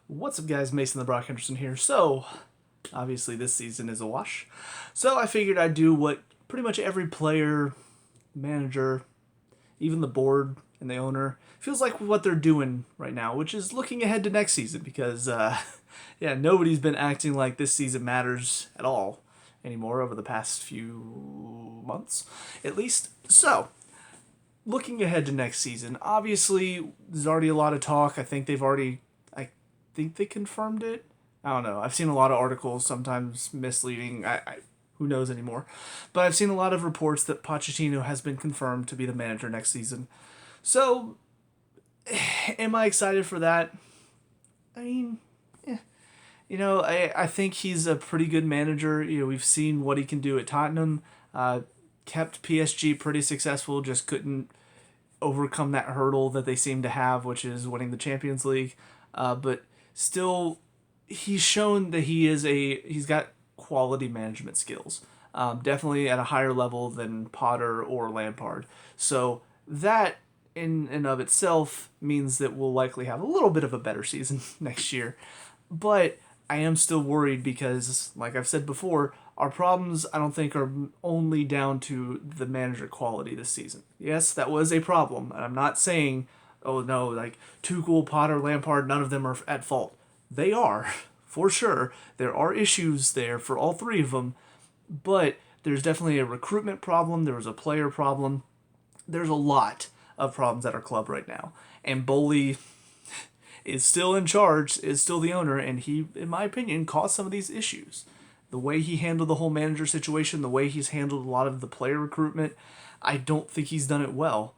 What's up, guys? Mason the Brock Henderson here. So, obviously, this season is a wash. So, I figured I'd do what pretty much every player, manager, even the board and the owner feels like what they're doing right now, which is looking ahead to next season because, yeah, nobody's been acting like this season matters at all anymore over the past few months, at least. So, looking ahead to next season, obviously, there's already a lot of talk. I think they confirmed it. I don't know. I've seen a lot of articles, sometimes misleading. Who knows anymore? But I've seen a lot of reports that Pochettino has been confirmed to be the manager next season. So, am I excited for that? I mean, I think he's a pretty good manager. We've seen what he can do at Tottenham. Kept PSG pretty successful, just couldn't overcome that hurdle that they seem to have, which is winning the Champions League. But still, he's shown that he's got quality management skills. Definitely at a higher level than Potter or Lampard. So that in and of itself means that we'll likely have a little bit of a better season next year. But I am still worried because, like I've said before, our problems I don't think are only down to the manager quality this season. Yes, that was a problem, and I'm not saying, oh no, like Tuchel, Potter, Lampard, none of them are at fault. They are, for sure. There are issues there for all three of them, but there's definitely a recruitment problem. There was a player problem. There's a lot of problems at our club right now, and Bowley is still in charge, is still the owner, and he, in my opinion, caused some of these issues. The way he handled the whole manager situation, the way he's handled a lot of the player recruitment, I don't think he's done it well.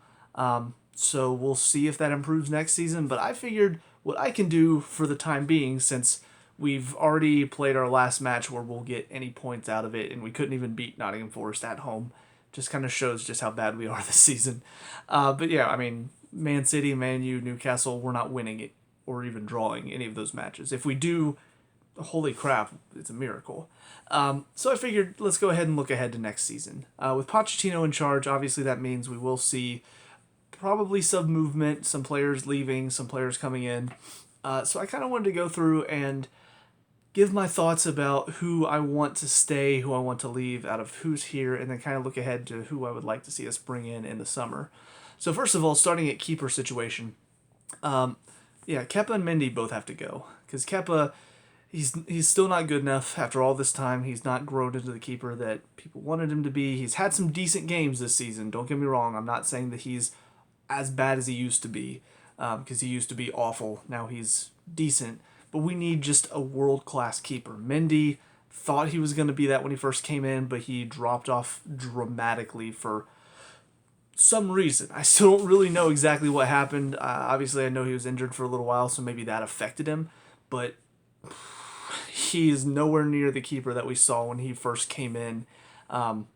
So we'll see if that improves next season. But I figured what I can do for the time being, since we've already played our last match where we'll get any points out of it, and we couldn't even beat Nottingham Forest at home, just kind of shows just how bad we are this season. But yeah, I mean, Man City, Man U, Newcastle, we're not winning it or even drawing any of those matches. If we do, holy crap, it's a miracle. So I figured let's go ahead and look ahead to next season. With Pochettino in charge, obviously that means we will see probably some movement, some players leaving, some players coming in. So I kind of wanted to go through and give my thoughts about who I want to stay, who I want to leave, out of who's here, and then kind of look ahead to who I would like to see us bring in the summer. So first of all, starting at keeper situation. Yeah, Kepa and Mendy both have to go because Kepa, he's still not good enough after all this time. He's not grown into the keeper that people wanted him to be. He's had some decent games this season. Don't get me wrong. I'm not saying that he's as bad as he used to be because he used to be awful. Now he's decent, but we need just a world class keeper. Mendy thought he was going to be that when he first came in, but he dropped off dramatically for some reason. I still don't really know exactly what happened. Obviously, I know he was injured for a little while, so maybe that affected him. But he is nowhere near the keeper that we saw when he first came in, and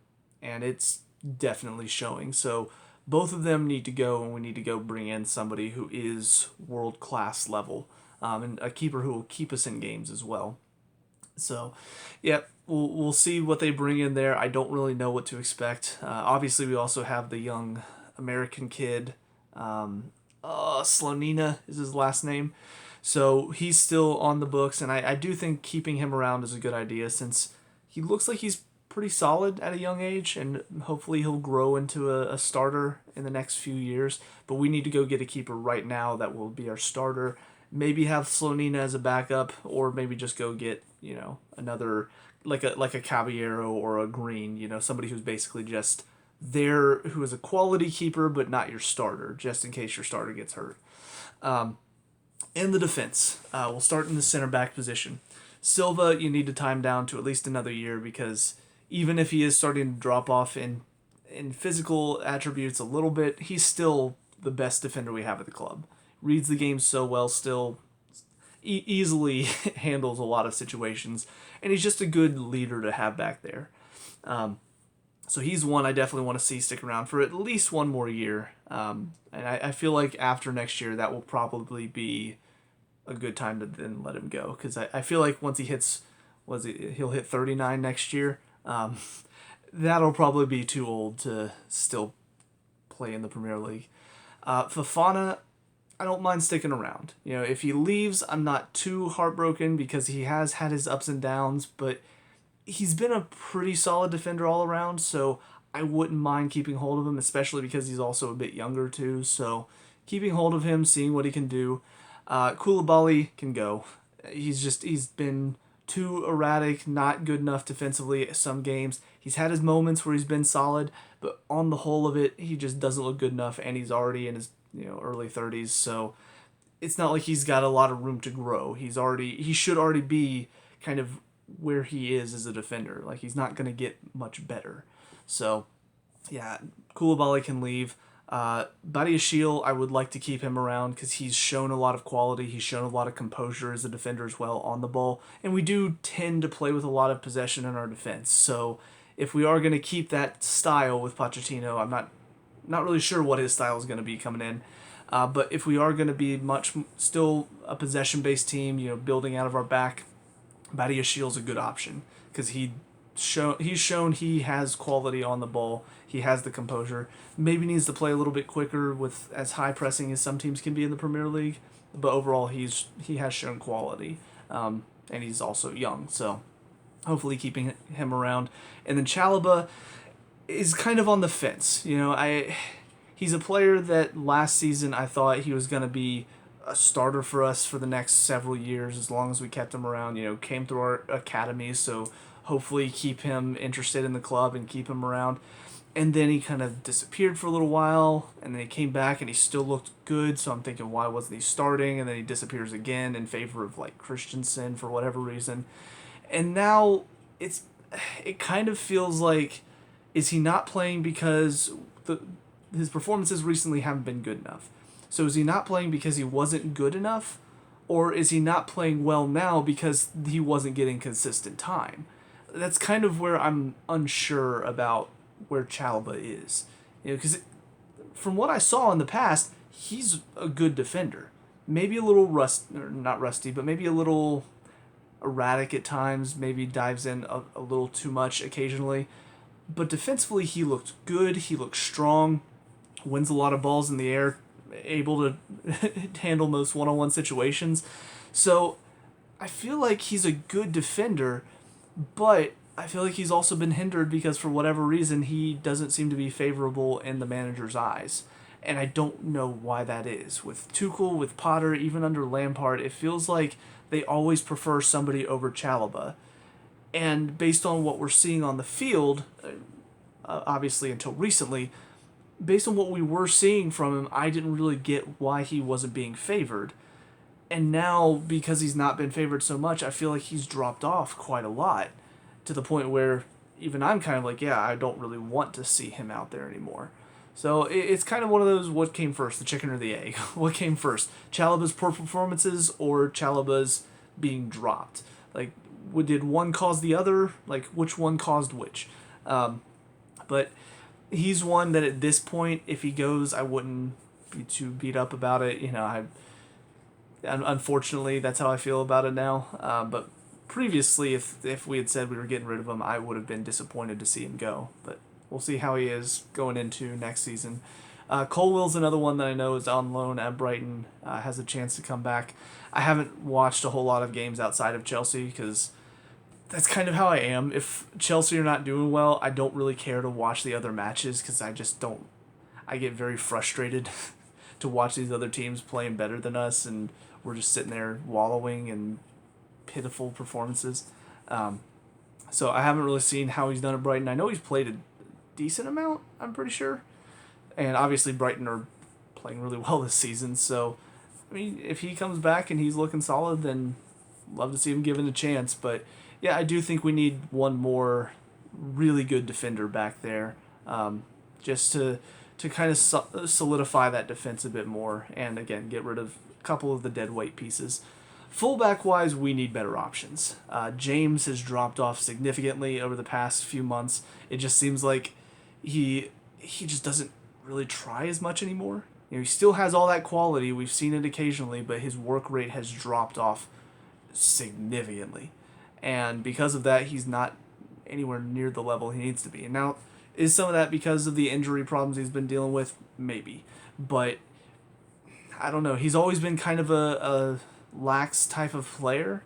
it's definitely showing. So both of them need to go, and we need to go bring in somebody who is world class level, and a keeper who will keep us in games as well. So, yeah, we'll see what they bring in there. I don't really know what to expect. Obviously, we also have the young American kid. Slonina is his last name. So he's still on the books, and I do think keeping him around is a good idea since he looks like he's pretty solid at a young age, and hopefully he'll grow into a starter in the next few years. But we need to go get a keeper right now that will be our starter. Maybe have Slonina as a backup, or maybe just go get another like a Caballero or a Green, somebody who's basically just there, who is a quality keeper but not your starter, just in case your starter gets hurt. In the defense, we'll start in the center back position. Silva, you need to time down to at least another year because even if he is starting to drop off in physical attributes a little bit, he's still the best defender we have at the club. Reads the game so well still, easily handles a lot of situations, and he's just a good leader to have back there. So he's one I definitely want to see stick around for at least one more year. And I feel like after next year, that will probably be a good time to then let him go. Because I feel like once he hits, he'll hit 39 next year. That'll probably be too old to still play in the Premier League. Fafana, I don't mind sticking around. If he leaves, I'm not too heartbroken because he has had his ups and downs, but he's been a pretty solid defender all around, so I wouldn't mind keeping hold of him, especially because he's also a bit younger too. So keeping hold of him, seeing what he can do. Koulibaly can go. He's been too erratic, not good enough defensively at some games. He's had his moments where he's been solid, but on the whole of it, he just doesn't look good enough, and he's already in his early 30s, so it's not like he's got a lot of room to grow. He should already be kind of where he is as a defender. Like, he's not going to get much better. So, yeah, Koulibaly can leave. Badiashile, I would like to keep him around because he's shown a lot of quality. He's shown a lot of composure as a defender as well on the ball. And we do tend to play with a lot of possession in our defense. So if we are going to keep that style with Pochettino, I'm not really sure what his style is going to be coming in. But if we are going to be still a possession-based team, building out of our back, Badiashile's a good option because he's shown he has quality on the ball. He has the composure. Maybe needs to play a little bit quicker with as high pressing as some teams can be in the Premier League. But overall, he has shown quality, and he's also young. So hopefully keeping him around. And then Chalobah is kind of on the fence. He's a player that last season I thought he was going to be a starter for us for the next several years as long as we kept him around. Came through our academy, so hopefully keep him interested in the club and keep him around. And then he kind of disappeared for a little while, and then he came back and he still looked good, so I'm thinking, why wasn't he starting? And then he disappears again in favor of Christensen for whatever reason. And now it kind of feels like, is he not playing because his performances recently haven't been good enough? So is he not playing because he wasn't good enough? Or is he not playing well now because he wasn't getting consistent time? That's kind of where I'm unsure about where Chalobah is. Because from what I saw in the past, he's a good defender. Maybe a little not rusty, but maybe a little erratic at times. Maybe dives in a little too much occasionally. But defensively, he looked good. He looked strong. Wins a lot of balls in the air. Able to handle most one-on-one situations. So I feel like he's a good defender, but I feel like he's also been hindered because for whatever reason he doesn't seem to be favorable in the manager's eyes. And I don't know why that is. With Tuchel, with Potter, even under Lampard, it feels like they always prefer somebody over Chalobah. And based on what we're seeing on the field, obviously until recently, based on what we were seeing from him, I didn't really get why he wasn't being favored. And now, because he's not been favored so much, I feel like he's dropped off quite a lot, to the point where even I'm kind of like, yeah, I don't really want to see him out there anymore. So it's kind of one of those, what came first, the chicken or the egg? What came first? Chalobah's poor performances or Chalobah's being dropped? Did one cause the other? Which one caused which? But he's one that at this point, if he goes, I wouldn't be too beat up about it. Unfortunately, that's how I feel about it now. But previously, if we had said we were getting rid of him, I would have been disappointed to see him go. But we'll see how he is going into next season. Colwell's another one that I know is on loan at Brighton, has a chance to come back. I haven't watched a whole lot of games outside of Chelsea because that's kind of how I am. If Chelsea are not doing well, I don't really care to watch the other matches because I just don't. I get very frustrated to watch these other teams playing better than us, and we're just sitting there wallowing in pitiful performances. So I haven't really seen how he's done at Brighton. I know he's played a decent amount, I'm pretty sure. And obviously Brighton are playing really well this season, so I mean, if he comes back and he's looking solid, then love to see him given a chance. But yeah, I do think we need one more really good defender back there, just to kind of solidify that defense a bit more, and again, get rid of a couple of the dead weight pieces. Fullback-wise, we need better options. James has dropped off significantly over the past few months. It just seems like he just doesn't really try as much anymore. He still has all that quality. We've seen it occasionally, but his work rate has dropped off significantly. And because of that, he's not anywhere near the level he needs to be. And now, is some of that because of the injury problems he's been dealing with? Maybe. But I don't know. He's always been kind of a lax type of player,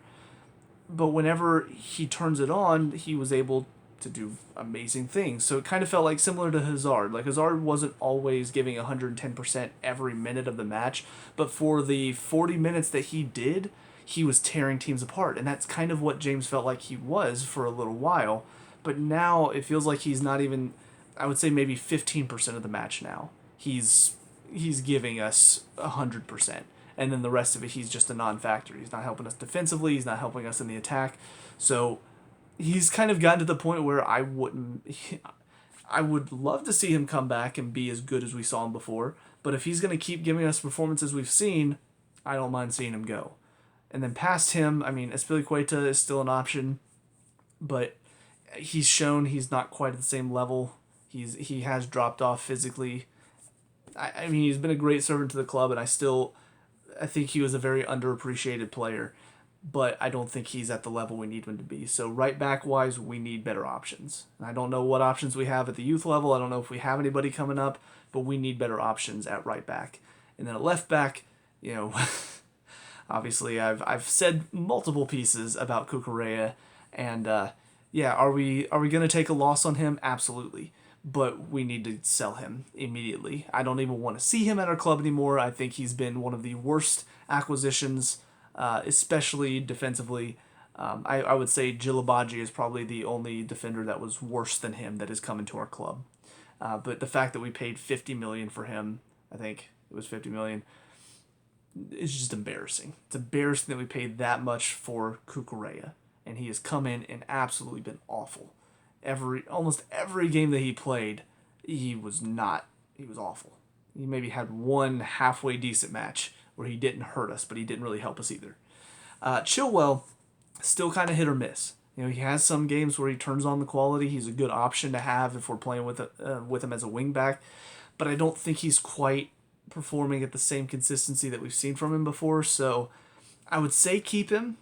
but whenever he turns it on, he was able to do amazing things. So it kind of felt like similar to Hazard. Like Hazard wasn't always giving 110% every minute of the match, but for the 40 minutes that he did, he was tearing teams apart. And that's kind of what James felt like he was for a little while. But now it feels like he's not even, I would say maybe 15% of the match now. He's giving us 100%. And then the rest of it, he's just a non-factor. He's not helping us defensively. He's not helping us in the attack. So he's kind of gotten to the point where I would love to see him come back and be as good as we saw him before. But if he's going to keep giving us performances we've seen, I don't mind seeing him go. And then past him, I mean, Espilicueta is still an option, but he's shown he's not quite at the same level. He has dropped off physically. I mean, he's been a great servant to the club, and I think he was a very underappreciated player, but I don't think he's at the level we need him to be. So right back wise, we need better options. And I don't know what options we have at the youth level. I don't know if we have anybody coming up, but we need better options at right back. And then at left back, you know, obviously I've said multiple pieces about Cucurella, and yeah, are we going to take a loss on him? Absolutely. But we need to sell him immediately. I don't even want to see him at our club anymore. I think he's been one of the worst acquisitions, especially defensively. I would say Djilabadji is probably the only defender that was worse than him that has come into our club. But the fact that we paid $50 million for him, I think it was $50 million, is just embarrassing. It's embarrassing that we paid that much for Cucurella, and he has come in and absolutely been awful. Almost every game that he played, he was awful. He maybe had one halfway decent match where he didn't hurt us, but he didn't really help us either. Chilwell, still kind of hit or miss. You know, he has some games where he turns on the quality. He's a good option to have if we're playing with him as a wing back, but I don't think he's quite performing at the same consistency that we've seen from him before. So I would say keep him,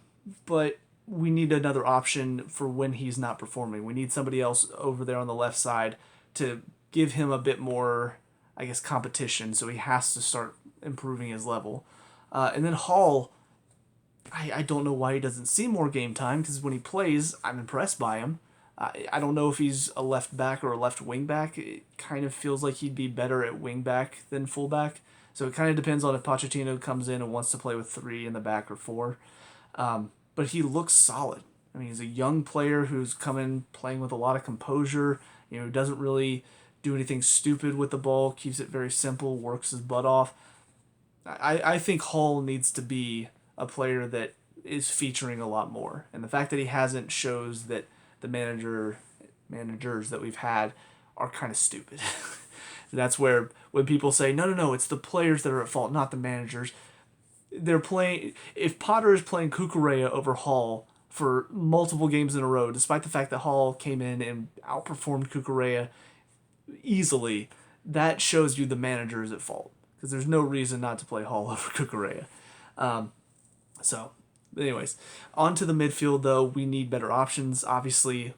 but we need another option for when he's not performing. We need somebody else over there on the left side to give him a bit more, I guess, competition, so he has to start improving his level. And then Hall, I don't know why he doesn't see more game time, because when he plays, I'm impressed by him. I don't know if he's a left back or a left wing back. It kind of feels like he'd be better at wing back than full back. So it kind of depends on if Pochettino comes in and wants to play with 3 in the back or 4. But he looks solid. I mean, he's a young player who's come in playing with a lot of composure. You know, doesn't really do anything stupid with the ball, keeps it very simple, works his butt off. I think Hall needs to be a player that is featuring a lot more. And the fact that he hasn't shows that the managers that we've had are kind of stupid. That's where when people say, no, it's the players that are at fault, not the managers. They're playing. If Potter is playing Cucurella over Hall for multiple games in a row, despite the fact that Hall came in and outperformed Cucurella easily, that shows you the manager is at fault, because there's no reason not to play Hall over Cucurella. So, anyways, on to the midfield though. We need better options. Obviously,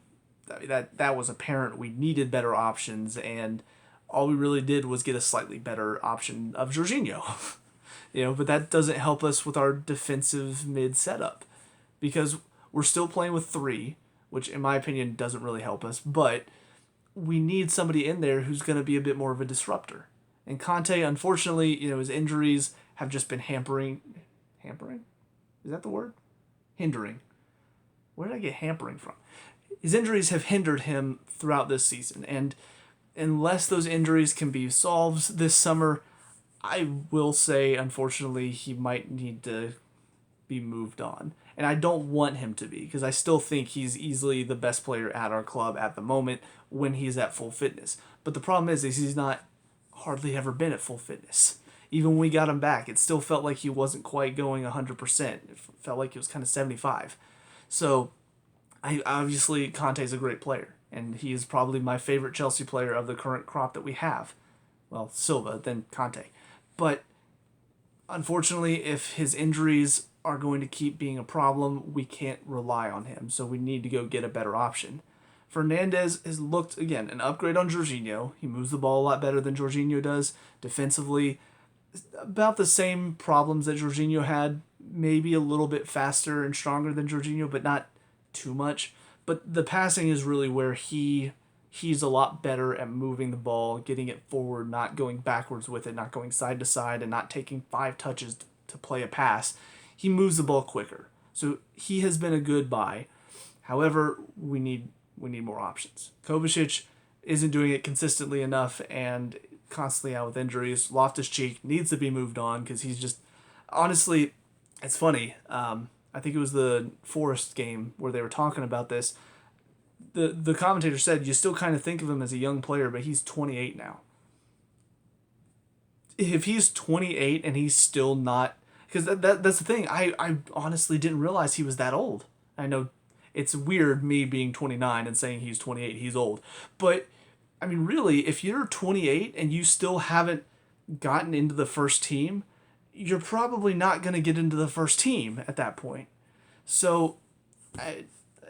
that was apparent. We needed better options, and all we really did was get a slightly better option of Jorginho. You know, but that doesn't help us with our defensive mid setup, because we're still playing with 3, which in my opinion doesn't really help us, but we need somebody in there who's going to be a bit more of a disruptor. And Conte, unfortunately, you know, his injuries have just been hampering? Is that the word? Hindering. Where did I get hampering from? His injuries have hindered him throughout this season, and unless those injuries can be solved this summer, I will say, unfortunately, he might need to be moved on. And I don't want him to be, because I still think he's easily the best player at our club at the moment when he's at full fitness. But the problem is he's not hardly ever been at full fitness. Even when we got him back, it still felt like he wasn't quite going 100%. It felt like he was kind of 75. So, obviously, Conte's a great player, and he is probably my favorite Chelsea player of the current crop that we have. Well, Silva, then Conte. But unfortunately, if his injuries are going to keep being a problem, we can't rely on him. So we need to go get a better option. Fernandez has looked, again, an upgrade on Jorginho. He moves the ball a lot better than Jorginho does. Defensively, about the same problems that Jorginho had, maybe a little bit faster and stronger than Jorginho, but not too much. But the passing is really where he's a lot better at moving the ball, getting it forward, not going backwards with it, not going side to side, and not taking 5 touches to play a pass. He moves the ball quicker. So he has been a good buy. However, we need more options. Kovacic isn't doing it consistently enough and constantly out with injuries. Loftus-Cheek needs to be moved on because he's just honestly, it's funny. I think it was the Forest game where they were talking about this. The commentator said you still kind of think of him as a young player, but he's 28 now. If he's 28 and he's still not, because that's the thing. I honestly didn't realize he was that old. I know it's weird me being 29 and saying he's 28. He's old, but I mean, really, if you're 28 and you still haven't gotten into the first team, you're probably not going to get into the first team at that point. So,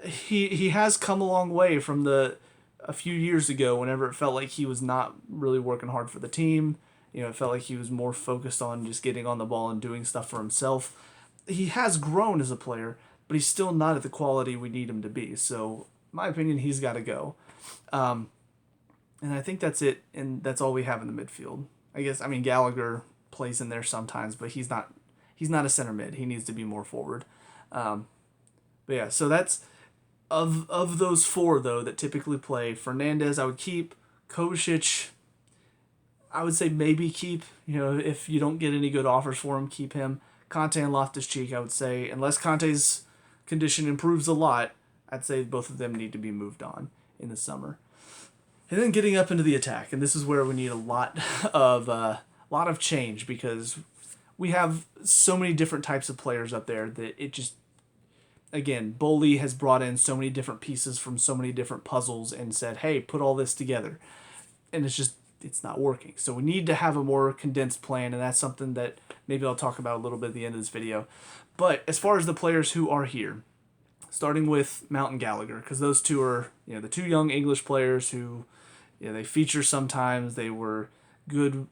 he has come a long way from the a few years ago whenever it felt like he was not really working hard for the team. It felt like he was more focused on just getting on the ball and doing stuff for himself. He has grown as a player, but he's still not at the quality we need him to be. So, in my opinion, he's got to go. And I think that's it, and that's all we have in the midfield. I guess, I mean, Gallagher plays in there sometimes, but he's not a center mid. He needs to be more forward. But yeah, so that's of those four though that typically play. Fernandez I would keep. Kovacic I would say maybe keep. If you don't get any good offers for him, keep him. Conte and Loftus-Cheek I would say, unless Conte's condition improves a lot, I'd say both of them need to be moved on in the summer. And then getting up into the attack, and this is where we need a lot of change because we have so many different types of players up there that it just, again, Bowley has brought in so many different pieces from so many different puzzles and said, hey, put all this together. And it's not working. So we need to have a more condensed plan, and that's something that maybe I'll talk about a little bit at the end of this video. But as far as the players who are here, starting with Mount and Gallagher, because those two are the two young English players who they feature sometimes. They were good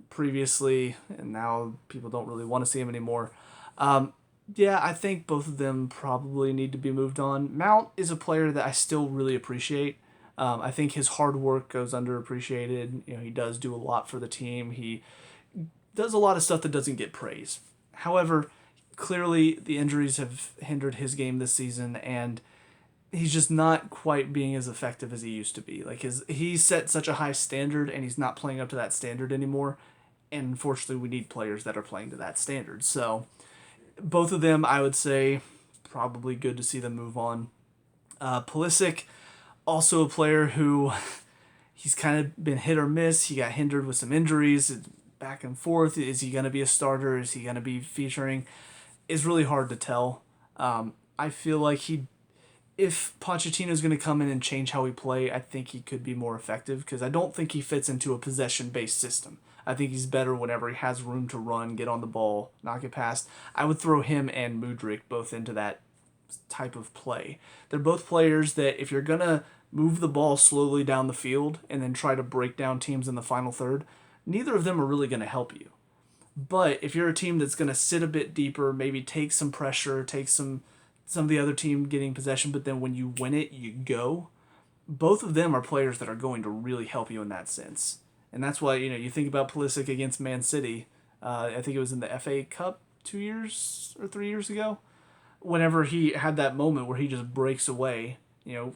previously, and now people don't really want to see them anymore. I think both of them probably need to be moved on. Mount is a player that I still really appreciate. I think his hard work goes underappreciated. He does do a lot for the team. He does a lot of stuff that doesn't get praise. However, clearly the injuries have hindered his game this season, and he's just not quite being as effective as he used to be. Like he set such a high standard, and he's not playing up to that standard anymore. And unfortunately, we need players that are playing to that standard. So both of them, I would say, probably good to see them move on. Pulisic, also a player who he's kind of been hit or miss. He got hindered with some injuries, back and forth. Is he going to be a starter? Is he going to be featuring? It's really hard to tell. I feel like if Pochettino's going to come in and change how we play, I think he could be more effective because I don't think he fits into a possession-based system. I think he's better whenever he has room to run, get on the ball, knock it past. I would throw him and Mudryk both into that type of play. They're both players that if you're going to move the ball slowly down the field and then try to break down teams in the final third, neither of them are really going to help you. But if you're a team that's going to sit a bit deeper, maybe take some pressure, take some of the other team getting possession, but then when you win it, you go. Both of them are players that are going to really help you in that sense. And that's why, you think about Pulisic against Man City. I think it was in the FA Cup 2 years or 3 years ago. Whenever he had that moment where he just breaks away,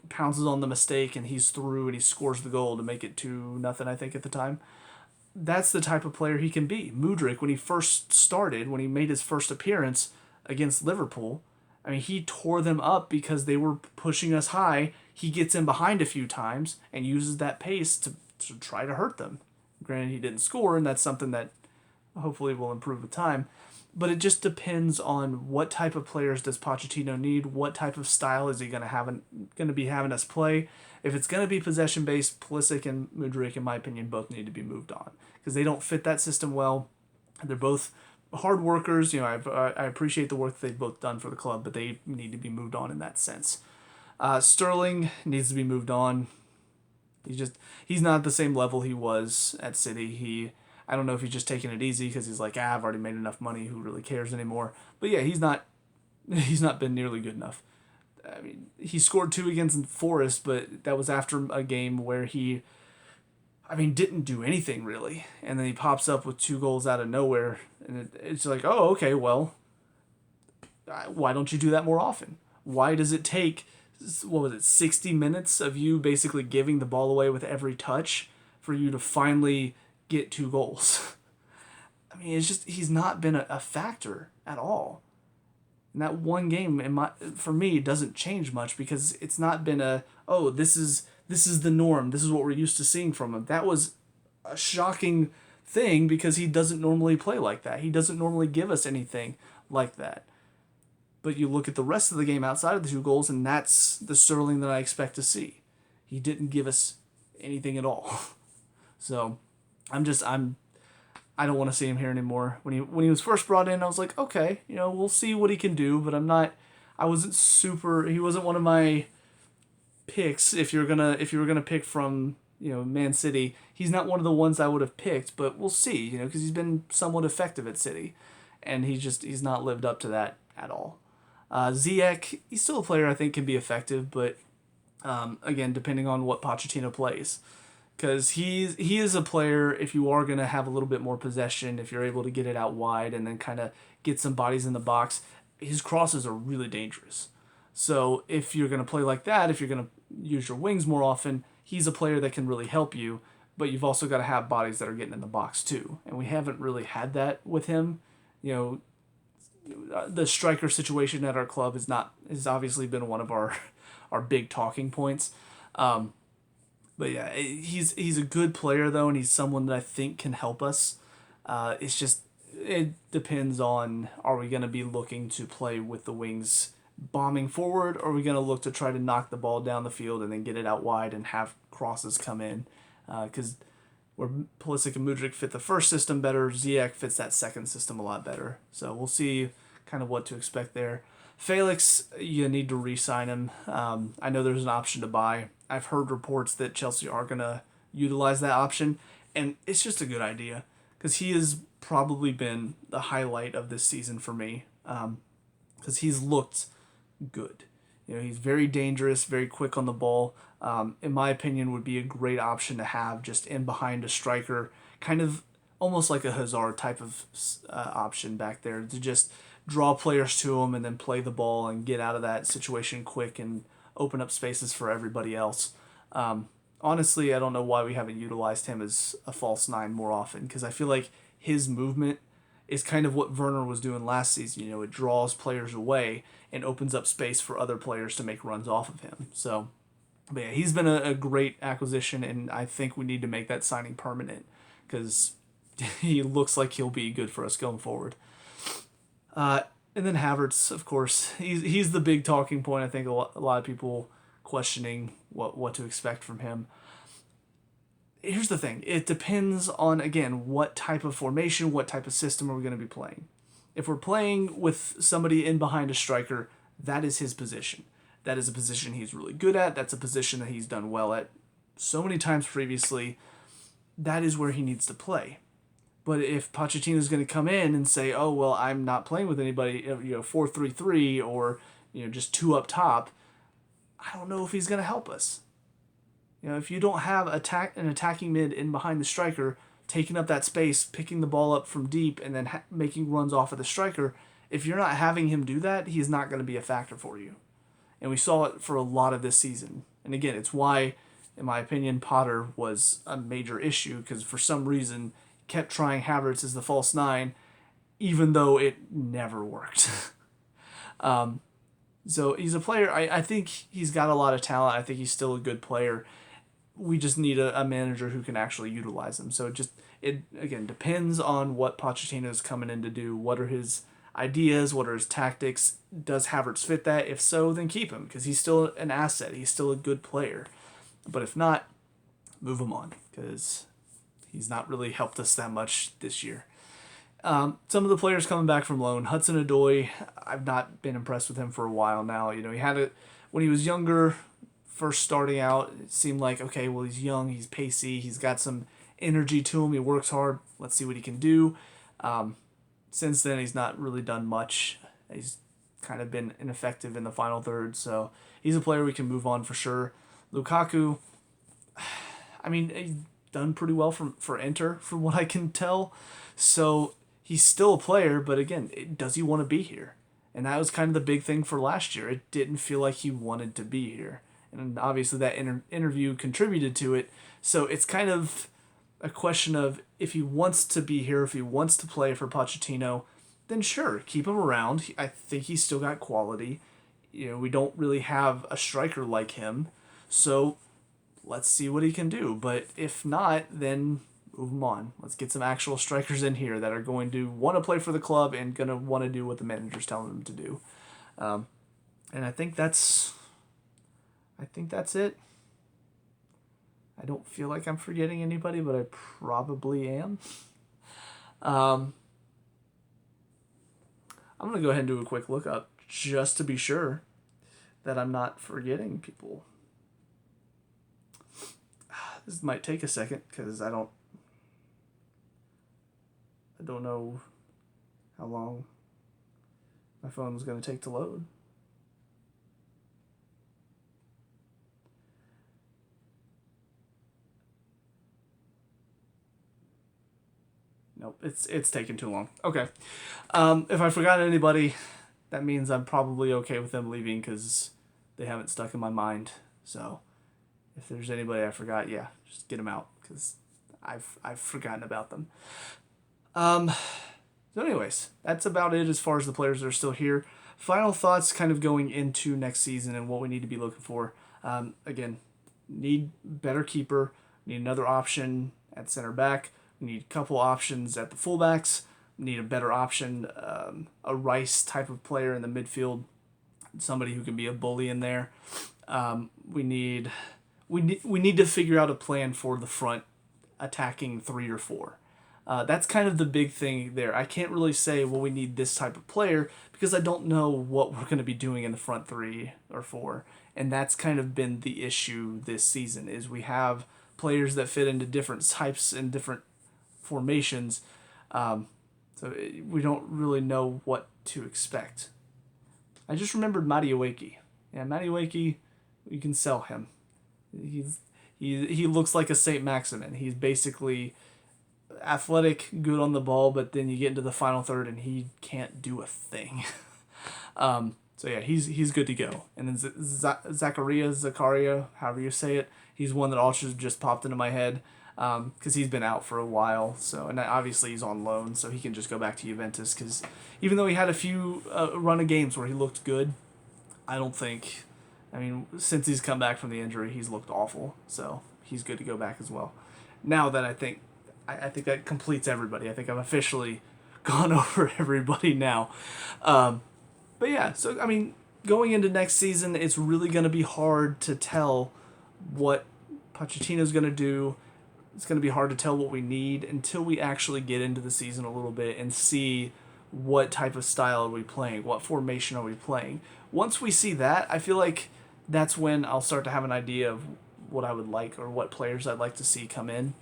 pounces on the mistake and he's through and he scores the goal to make it 2-0, I think, at the time. That's the type of player he can be. Mudryk, when he first started, when he made his first appearance against Liverpool, I mean, he tore them up because they were pushing us high. He gets in behind a few times and uses that pace to try to hurt them. Granted, he didn't score, and that's something that hopefully will improve with time. But it just depends on what type of players does Pochettino need, what type of style is he going to be having us play. If it's going to be possession-based, Pulisic and Mudryk, in my opinion, both need to be moved on because they don't fit that system well. They're both hard workers. I appreciate the work that they've both done for the club, but they need to be moved on in that sense. Sterling needs to be moved on. He's not at the same level he was at City. I don't know if he's just taking it easy because he's like, I've already made enough money. Who really cares anymore? But yeah, he's not. He's not been nearly good enough. I mean, he scored 2 against Forest, but that was after a game where he, I mean, didn't do anything really, and then he pops up with 2 goals out of nowhere, and it's like, oh, okay, well, why don't you do that more often? Why does it take, what was it, 60 minutes of you basically giving the ball away with every touch for you to finally get 2 goals? I mean, it's just, he's not been a factor at all. And that one game, for me, doesn't change much because it's not been this is the norm. This is what we're used to seeing from him. That was a shocking thing because he doesn't normally play like that. He doesn't normally give us anything like that. But you look at the rest of the game outside of the 2 goals, and that's the Sterling that I expect to see. He didn't give us anything at all. So I don't want to see him here anymore. When he was first brought in, I was like, okay, we'll see what he can do, but I wasn't super. He wasn't one of my picks. If you were gonna pick from Man City, he's not one of the ones I would have picked. But we'll see, because he's been somewhat effective at City, and he's not lived up to that at all. Ziyech, he's still a player I think can be effective, but again, depending on what Pochettino plays. Because he is a player, if you are going to have a little bit more possession, if you're able to get it out wide and then kind of get some bodies in the box, his crosses are really dangerous. So if you're going to play like that, if you're going to use your wings more often, he's a player that can really help you, but you've also got to have bodies that are getting in the box too. And we haven't really had that with him. The striker situation at our club has obviously been one of our big talking points. But yeah, he's a good player though, and he's someone that I think can help us. It's just it depends on, are we going to be looking to play with the wings bombing forward, or are we going to look to try to knock the ball down the field and then get it out wide and have crosses come in? Because where Pulisic and Mudryk fit the first system better, Ziyech fits that second system a lot better. So we'll see kind of what to expect there. Felix, you need to re-sign him. I know there's an option to buy. I've heard reports that Chelsea are going to utilize that option, and it's just a good idea because he has probably been the highlight of this season for me because he's looked good. He's very dangerous, very quick on the ball. In my opinion, would be a great option to have just in behind a striker, kind of almost like a Hazard type of option back there to just draw players to him and then play the ball and get out of that situation quick and open up spaces for everybody else. Honestly, I don't know why we haven't utilized him as a false 9 more often because I feel like his movement is kind of what Werner was doing last season. It draws players away and opens up space for other players to make runs off of him. So, but yeah, he's been a great acquisition, and I think we need to make that signing permanent because he looks like he'll be good for us going forward. And then Havertz, of course, he's the big talking point. I think a lot of people questioning what to expect from him. Here's the thing. It depends on, again, what type of formation, what type of system are we going to be playing. If we're playing with somebody in behind a striker, that is his position. That is a position he's really good at. That's a position that he's done well at so many times previously. That is where he needs to play. But if Pochettino is going to come in and say, oh, well, I'm not playing with anybody, 4-3-3 or, just 2 up top, I don't know if he's going to help us. If you don't have an attacking mid in behind the striker, taking up that space, picking the ball up from deep, and then making runs off of the striker, if you're not having him do that, he's not going to be a factor for you. And we saw it for a lot of this season. And again, it's why, in my opinion, Potter was a major issue, because for some reason kept trying Havertz as the false 9, even though it never worked. So he's a player, I think he's got a lot of talent. I think he's still a good player. We just need a manager who can actually utilize him. So it again depends on what Pochettino is coming in to do. What are his ideas? What are his tactics? Does Havertz fit that? If so, then keep him because he's still an asset. He's still a good player. But if not, move him on because he's not really helped us that much this year. Some of the players coming back from loan. Hudson-Odoi, I've not been impressed with him for a while now. He had it when he was younger, first starting out. It seemed like, okay, well, he's young, he's pacey, he's got some energy to him. He works hard. Let's see what he can do. Since then, he's not really done much. He's kind of been ineffective in the final third, so he's a player we can move on for sure. Lukaku, I mean, he's done pretty well for Inter, from what I can tell. So he's still a player, but again, does he want to be here? And that was kind of the big thing for last year. It didn't feel like he wanted to be here. And obviously that interview contributed to it. So it's kind of a question of if he wants to be here, if he wants to play for Pochettino, then sure, keep him around. I think he's still got quality. We don't really have a striker like him. So let's see what he can do. But if not, then move him on. Let's get some actual strikers in here that are going to want to play for the club and going to want to do what the manager's telling them to do. And I think that's it. I don't feel like I'm forgetting anybody, but I probably am. I'm going to go ahead and do a quick lookup just to be sure that I'm not forgetting people. This might take a second because I don't know how long my phone is going to take to load. Nope, it's taking too long. Okay. If I forgot anybody, that means I'm probably okay with them leaving because they haven't stuck in my mind. So if there's anybody I forgot, yeah, just get them out because I've forgotten about them. So anyways, that's about it as far as the players that are still here. Final thoughts kind of going into next season and what we need to be looking for. Again, need better keeper, need another option at center back. We need a couple options at the fullbacks. We need a better option, a Rice type of player in the midfield, somebody who can be a bully in there. We need to figure out a plan for the front attacking 3 or 4. That's kind of the big thing there. I can't really say, well, we need this type of player because I don't know what we're going to be doing in the front 3 or 4. And that's kind of been the issue this season is we have players that fit into different types and different formations. So we don't really know what to expect. I just remembered Madueke. Yeah, Madueke, you can sell him. He looks like a Saint Maximin. He's basically athletic, good on the ball, but then you get into the final third and he can't do a thing. So yeah, he's good to go. And then Zakaria, however you say it, he's one that also just popped into my head because he's been out for a while. So and obviously he's on loan, so he can just go back to Juventus. Because even though he had a few run of games where he looked good, I don't think. I mean, since he's come back from the injury, he's looked awful. So he's good to go back as well. Now that I think that completes everybody. I think I've officially gone over everybody now. But yeah, so I mean, going into next season, it's really going to be hard to tell what Pochettino's going to do. It's going to be hard to tell what we need until we actually get into the season a little bit and see what type of style are we playing, what formation are we playing. Once we see that, I feel like that's when I'll start to have an idea of what I would like or what players I'd like to see come in.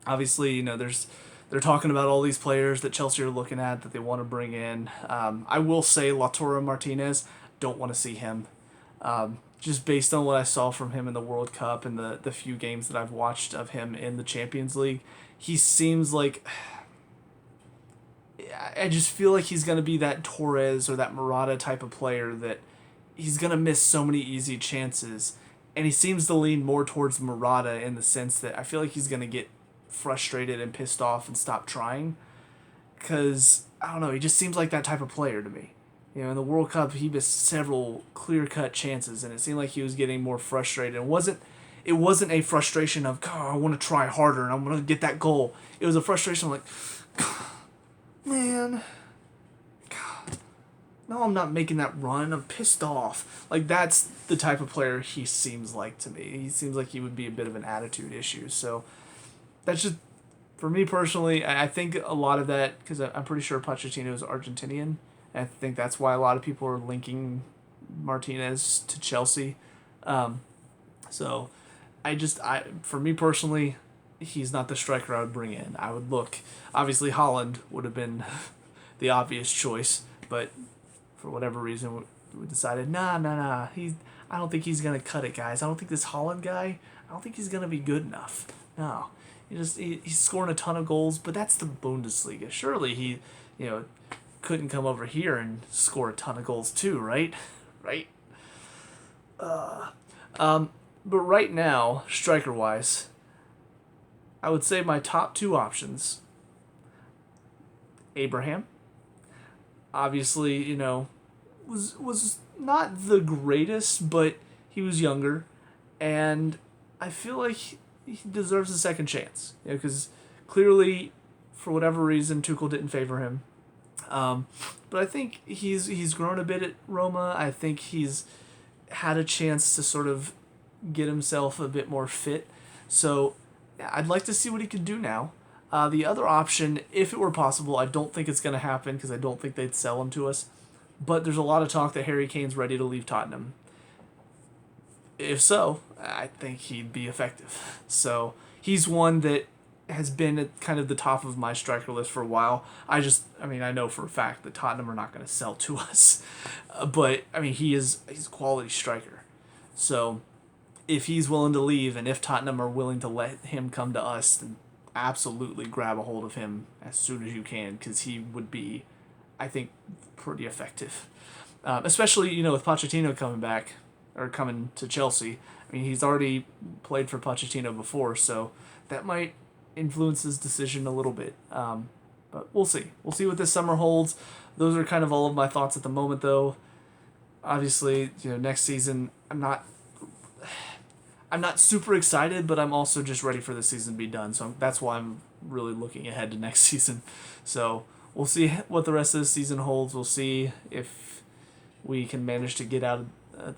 Obviously, they're talking about all these players that Chelsea are looking at that they want to bring in. I will say Lautaro Martinez, don't want to see him. Just based on what I saw from him in the World Cup and the few games that I've watched of him in the Champions League, he seems like... I just feel like he's going to be that Torres or that Morata type of player that he's going to miss so many easy chances. And he seems to lean more towards Morata in the sense that I feel like he's going to get frustrated and pissed off and stop trying. Because, I don't know, he just seems like that type of player to me. In the World Cup, he missed several clear-cut chances, and it seemed like he was getting more frustrated. It wasn't a frustration of, God, I want to try harder and I'm going to get that goal. It was a frustration of like, God, man, God, no, I'm not making that run. I'm pissed off. Like, that's the type of player he seems like to me. He seems like he would be a bit of an attitude issue. So that's just, for me personally, I think a lot of that, because I'm pretty sure Pochettino is Argentinian. I think that's why a lot of people are linking Martinez to Chelsea. So, for me personally, he's not the striker I would bring in. I would look. Obviously, Holland would have been the obvious choice, but for whatever reason, we decided, nah. I don't think he's gonna cut it, guys. I don't think this Holland guy. I don't think he's gonna be good enough. No, he's scoring a ton of goals, but that's the Bundesliga. Surely he, couldn't come over here and score a ton of goals too, right? Right. But right now, striker wise, I would say my top two options. Abraham. Obviously, was not the greatest, but he was younger, and I feel like he deserves a second chance. Because clearly, for whatever reason, Tuchel didn't favor him. But I think he's grown a bit at Roma. I think he's had a chance to sort of get himself a bit more fit. So I'd like to see what he can do now. The other option, if it were possible, I don't think it's going to happen because I don't think they'd sell him to us. But there's a lot of talk that Harry Kane's ready to leave Tottenham. If so, I think he'd be effective. So he's one that has been at kind of the top of my striker list for a while. I know for a fact that Tottenham are not going to sell to us. But, he's a quality striker. So if he's willing to leave and if Tottenham are willing to let him come to us, then absolutely grab a hold of him as soon as you can, because he would be, I think, pretty effective. Especially, with Pochettino coming back, or coming to Chelsea. He's already played for Pochettino before, so that might influence his decision a little bit. But we'll see. We'll see what this summer holds. Those are kind of all of my thoughts at the moment, though. Obviously, next season, I'm not super excited, but I'm also just ready for the season to be done. So that's why I'm really looking ahead to next season. So we'll see what the rest of the season holds. We'll see if we can manage to get out of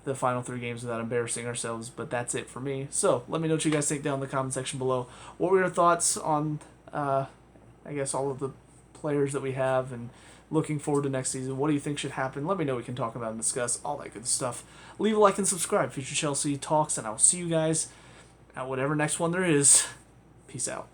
the final 3 games without embarrassing ourselves. But that's it for me. So let me know what you guys think down in the comment section below. What were your thoughts on, all of the players that we have, and looking forward to next season? What do you think should happen? Let me know. We can talk about and discuss all that good stuff. Leave a like and subscribe. Future Chelsea Talks, and I'll see you guys at whatever next one there is. Peace out.